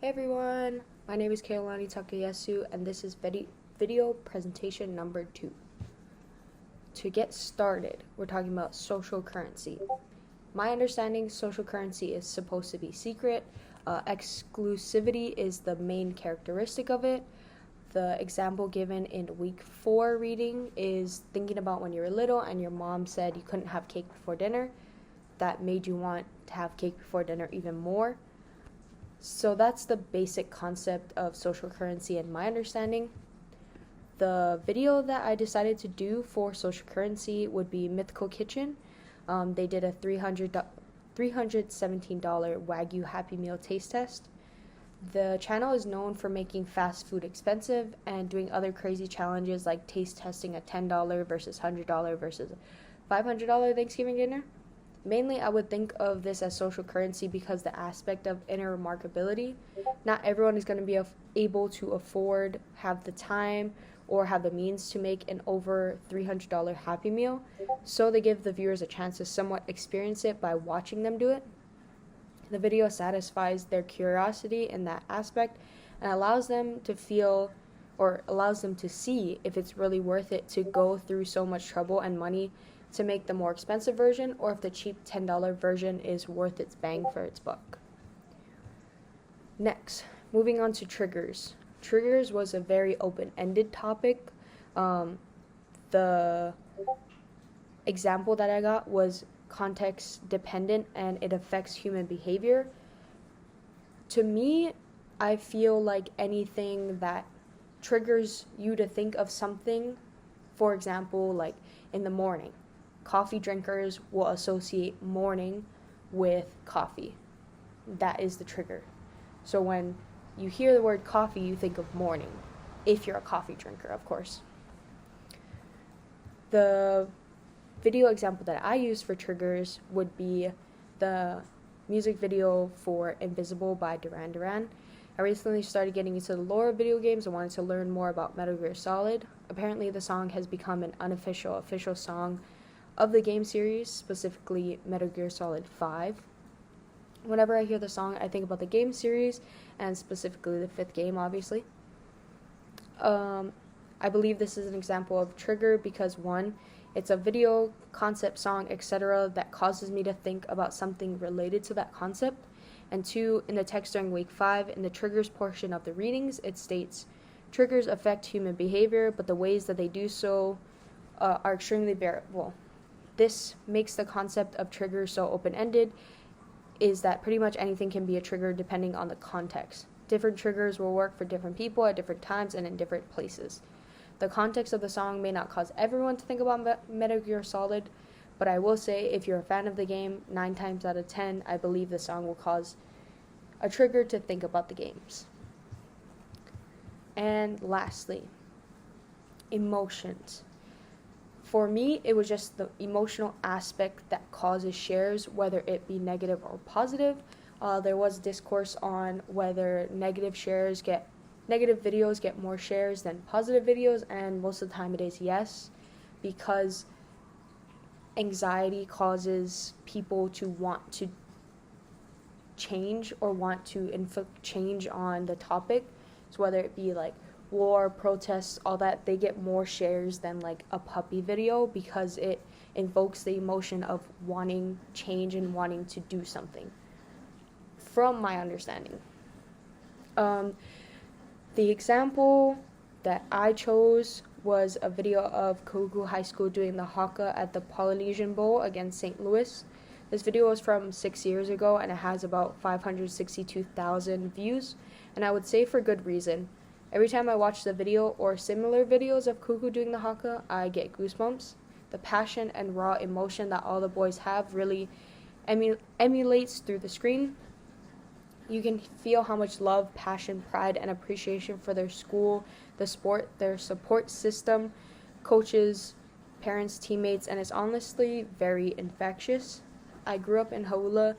Hey everyone, my name is Keolani Takayesu and this is video presentation number 2. To get started, we're talking about social currency. My understanding, social currency is supposed to be secret. Exclusivity is the main characteristic of it. The example given in week 4 reading is thinking about when you were little and your mom said you couldn't have cake before dinner. That made you want to have cake before dinner even more. So that's the basic concept of social currency in my understanding. The video that I decided to do for social currency would be Mythical Kitchen. They did a $317 Wagyu Happy Meal taste test. The channel is known for making fast food expensive and doing other crazy challenges like taste testing a $10 versus $100 versus $500 Thanksgiving dinner. Mainly, I would think of this as social currency because the aspect of inner remarkability. Not everyone is going to be able to afford, have the time, or have the means to make an over $300 Happy Meal, so they give the viewers a chance to somewhat experience it by watching them do it. The video satisfies their curiosity in that aspect and allows them to feel or allows them to see if it's really worth it to go through so much trouble and money to make the more expensive version, or if the cheap $10 version is worth its bang for its buck. Next, moving on to triggers. Triggers was a very open-ended topic. The example that I got was context dependent and it affects human behavior. To me, I feel like anything that triggers you to think of something, for example, like in the morning. Coffee drinkers will associate morning with coffee. That is the trigger. So when you hear the word coffee, you think of morning, if you're a coffee drinker, of course. The video example that I use for triggers would be the music video for Invisible by Duran Duran. I recently started getting into the lore of video games and wanted to learn more about Metal Gear Solid. Apparently, the song has become an official song of the game series, specifically Metal Gear Solid 5. Whenever I hear the song, I think about the game series, and specifically the 5th game, obviously. I believe this is an example of trigger because 1, it's a video, concept, song, etc. that causes me to think about something related to that concept. And 2, in the text during week 5, in the triggers portion of the readings, it states, triggers affect human behavior, but the ways that they do so are extremely variable. This makes the concept of trigger so open-ended, is that pretty much anything can be a trigger depending on the context. Different triggers will work for different people at different times and in different places. The context of the song may not cause everyone to think about Metal Gear Solid, but I will say if you're a fan of the game, 9 times out of 10, I believe the song will cause a trigger to think about the games. And lastly, emotions. For me, it was just the emotional aspect that causes shares, whether it be negative or positive. There was discourse on whether negative videos get more shares than positive videos, and most of the time it is yes, because anxiety causes people to want to change or want to inflict change on the topic. So whether it be like war, protests, all that, they get more shares than like a puppy video because it invokes the emotion of wanting change and wanting to do something, from my understanding. The example that I chose was a video of Kogu High School doing the haka at the Polynesian Bowl against St. Louis. This video was from 6 years ago and it has about 562,000 views, and I would say for good reason. Every time I watch the video or similar videos of Kuku doing the haka, I get goosebumps. The passion and raw emotion that all the boys have really emulates through the screen. You can feel how much love, passion, pride, and appreciation for their school, the sport, their support system, coaches, parents, teammates, and it's honestly very infectious. I grew up in Haula,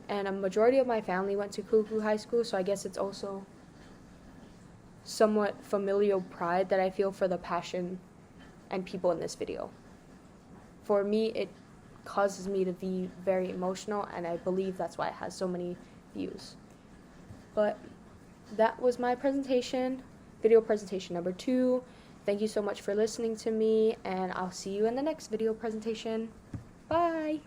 and a majority of my family went to Kuku High School, so I guess it's also somewhat familial pride that I feel for the passion and people in this video. For me, it causes me to be very emotional, and I believe that's why it has so many views. But that was my presentation, video presentation number 2. Thank you so much for listening to me, and I'll see you in the next video presentation. Bye!